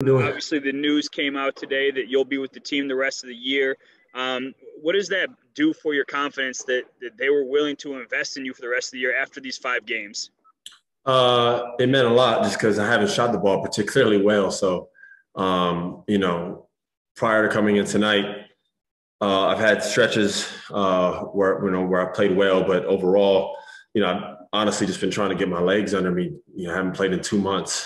Doing? Obviously, the news came out today that you'll be with the team the rest of the year. What does that do for your confidence that they were willing to invest in you for the rest of the year after these 5 games? It meant a lot just because I haven't shot the ball particularly well. So, prior to coming in tonight, I've had stretches where I played well, but overall, I've honestly just been trying to get my legs under me. I haven't played in 2 months.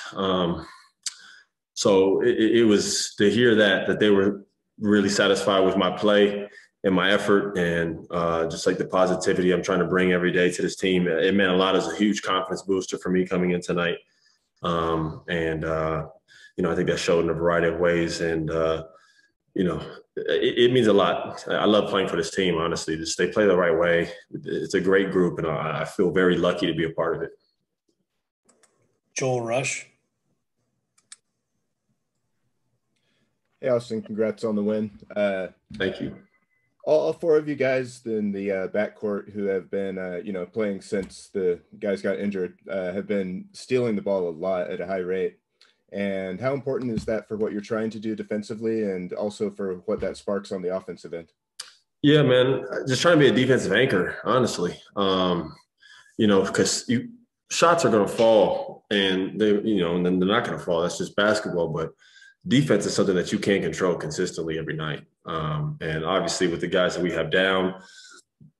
So it was to hear that they were really satisfied with my play and my effort and just like the positivity I'm trying to bring every day to this team. It meant a lot as a huge confidence booster for me coming in tonight. I think that showed in a variety of ways. And, it means a lot. I love playing for this team, honestly. They play the right way. It's a great group, and I feel very lucky to be a part of it. Joel Rush. Hey, Austin, congrats on the win. Thank you. All four of you guys in the backcourt who have been, playing since the guys got injured, have been stealing the ball a lot at a high rate. And how important is that for what you're trying to do defensively and also for what that sparks on the offensive end? Yeah, man, just trying to be a defensive anchor, honestly. Because shots are going to fall and and then they're not going to fall. That's just basketball. But defense is something that you can't control consistently every night. And obviously with the guys that we have down,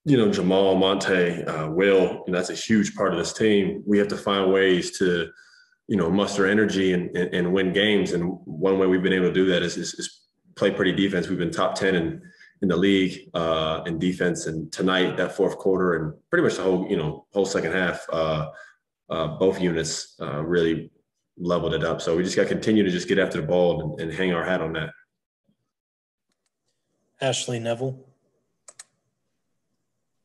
Jamal, Monte, Will, and that's a huge part of this team. We have to find ways to, muster energy and win games. And one way we've been able to do that is play pretty defense. We've been top 10 in the league in defense. And tonight, that fourth quarter and pretty much the whole second half, both units really leveled it up. So we just got to continue to just get after the ball and hang our hat on that. Ashley Neville.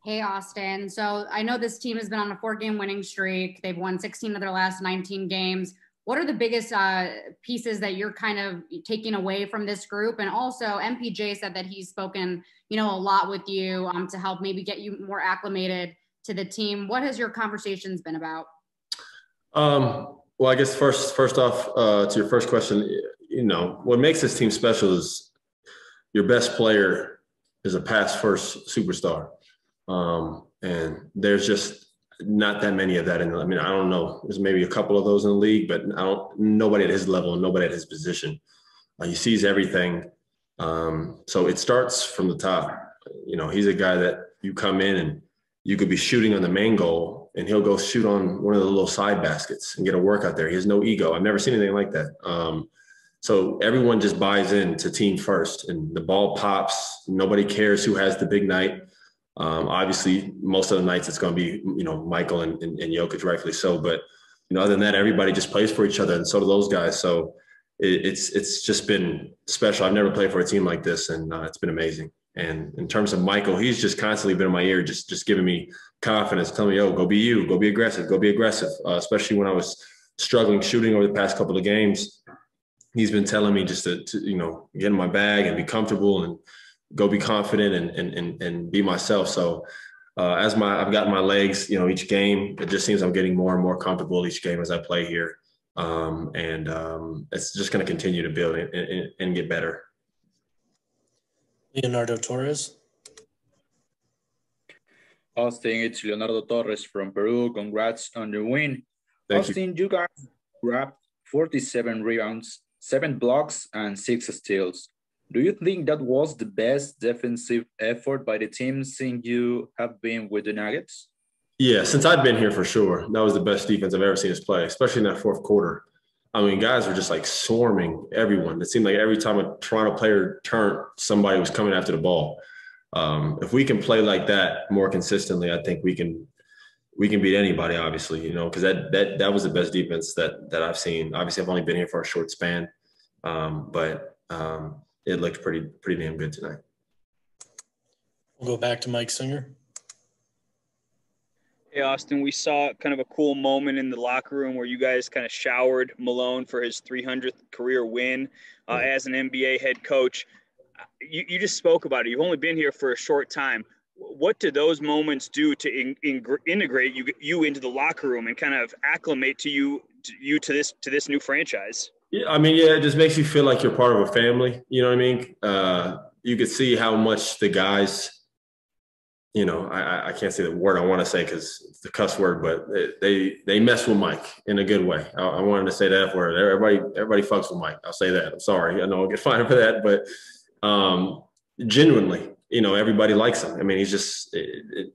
Hey, Austin. So I know this team has been on a 4-game winning streak. They've won 16 of their last 19 games. What are the biggest pieces that you're kind of taking away from this group? And also MPJ said that he's spoken, a lot with you to help maybe get you more acclimated to the team. What has your conversations been about? Well, I guess first off, to your first question, what makes this team special is your best player is a pass first superstar. And there's just not that many of that I don't know. There's maybe a couple of those in the league, but nobody at his level and nobody at his position. He sees everything. So it starts from the top. He's a guy that you come in and you could be shooting on the main goal and he'll go shoot on one of the little side baskets and get a workout there. He has no ego. I've never seen anything like that. So everyone just buys into team first and the ball pops. Nobody cares who has the big night. Obviously, most of the nights it's going to be, Michael and Jokic, rightfully so. But, other than that, everybody just plays for each other, and so do those guys. So it's just been special. I've never played for a team like this, and it's been amazing. And in terms of Michael, he's just constantly been in my ear, just giving me confidence, telling me, go be you, go be aggressive, especially when I was struggling shooting over the past couple of games. He's been telling me just to get in my bag and be comfortable and go be confident and be myself. So as I've gotten my legs, each game, it just seems I'm getting more and more comfortable each game as I play here. It's just going to continue to build and get better. Leonardo Torres. Austin, it's Leonardo Torres from Peru. Congrats on your win. Thank Austin, you guys grabbed 47 rebounds, 7 blocks, and 6 steals. Do you think that was the best defensive effort by the team since you have been with the Nuggets? Yeah, since I've been here for sure. That was the best defense I've ever seen us play, especially in that fourth quarter. Guys were just like swarming everyone. It seemed like every time a Toronto player turned, somebody was coming after the ball. If we can play like that more consistently, I think we can beat anybody, obviously, because that was the best defense that I've seen. Obviously, I've only been here for a short span, but it looked pretty damn good tonight. We'll go back to Mike Singer. Hey, Austin, we saw kind of a cool moment in the locker room where you guys kind of showered Malone for his 300th career win as an NBA head coach. You just spoke about it. You've only been here for a short time. What do those moments do to integrate you into the locker room and kind of acclimate to this new franchise? Yeah, I mean, yeah, it just makes you feel like you're part of a family. You know what I mean? You could see how much the guys, I can't say the word I want to say because it's the cuss word, but they mess with Mike in a good way. I wanted to say that F word. Everybody fucks with Mike. I'll say that. I'm sorry. I know I'll get fined for that, but genuinely, everybody likes him. I mean, he's just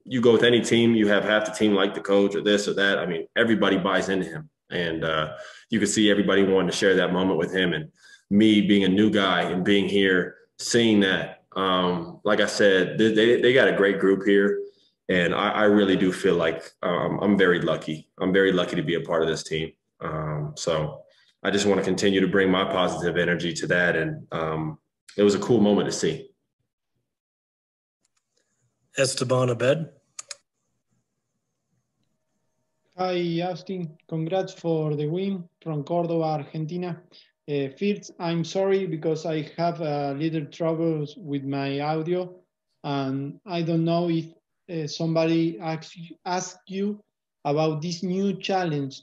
you go with any team, you have half the team like the coach or this or that. I mean, everybody buys into him, and you could see everybody wanting to share that moment with him. And me being a new guy and being here, seeing that. Like I said, they got a great group here, and I really do feel like I'm very lucky. I'm very lucky to be a part of this team. So I just want to continue to bring my positive energy to that, and it was a cool moment to see. Esteban Abed. Hi, Austin. Congrats for the win from Córdoba, Argentina. First, I'm sorry because I have little troubles with my audio, and I don't know if somebody asked you about this new challenge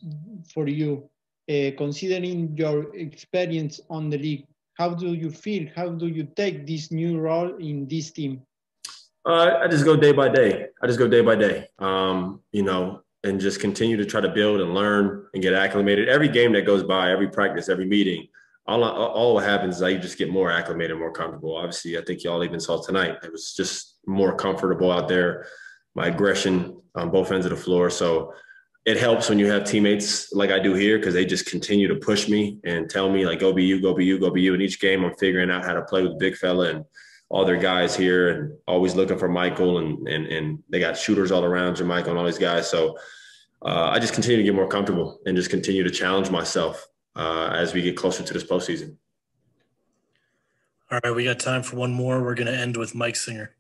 for you, considering your experience on the league. How do you feel? How do you take this new role in this team? I just go day by day. And just continue to try to build and learn and get acclimated. Every game that goes by, every practice, every meeting, all what happens is I just get more acclimated, more comfortable. Obviously, I think y'all even saw tonight. It was just more comfortable out there. My aggression on both ends of the floor. So it helps when you have teammates like I do here because they just continue to push me and tell me, like, go be you, go be you, go be you. In each game, I'm figuring out how to play with the big fella and all their guys here and always looking for Michael and they got shooters all around Jamaica and all these guys. So I just continue to get more comfortable and just continue to challenge myself as we get closer to this postseason. All right, we got time for one more. We're going to end with Mike Singer.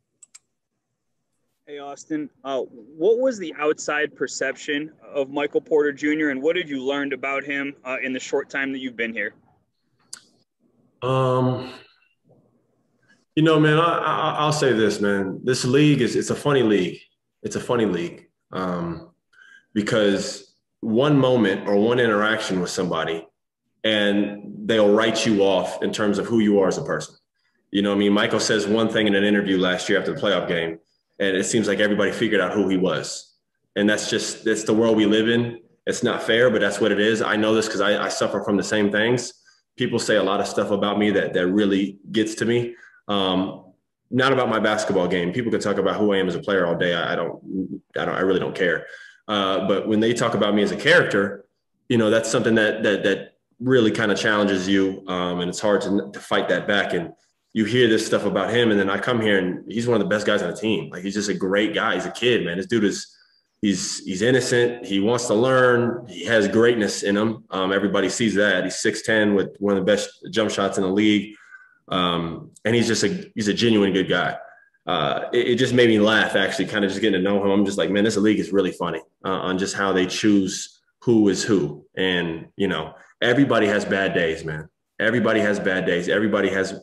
Hey, Austin, what was the outside perception of Michael Porter Jr. and what did you learn about him in the short time that you've been here? Man, I'll say this, man. This league it's a funny league. It's a funny league because one moment or one interaction with somebody and they'll write you off in terms of who you are as a person. Michael says one thing in an interview last year after the playoff game, and it seems like everybody figured out who he was. And that's the world we live in. It's not fair, but that's what it is. I know this because I suffer from the same things. People say a lot of stuff about me that really gets to me. Not about my basketball game. People can talk about who I am as a player all day. I really don't care. But when they talk about me as a character, that's something that really kind of challenges you. And it's hard to fight that back. And you hear this stuff about him. And then I come here and he's one of the best guys on the team. Like, he's just a great guy. He's a kid, man. This dude he's innocent. He wants to learn. He has greatness in him. Everybody sees that. He's 6'10" with one of the best jump shots in the league. And he's a genuine good guy. It just made me laugh, actually, kind of just getting to know him. I'm just like, man, this league is really funny on just how they choose who is who. And, everybody has bad days, man. Everybody has bad days. Everybody has,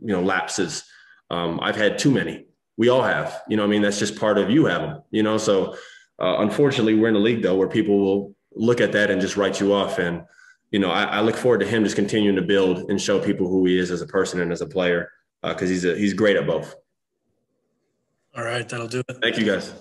lapses. I've had too many. We all have, that's just part of you have them, So unfortunately, we're in a league, though, where people will look at that and just write you off. And, I look forward to him just continuing to build and show people who he is as a person and as a player because he's great at both. All right, that'll do it. Thank you, guys.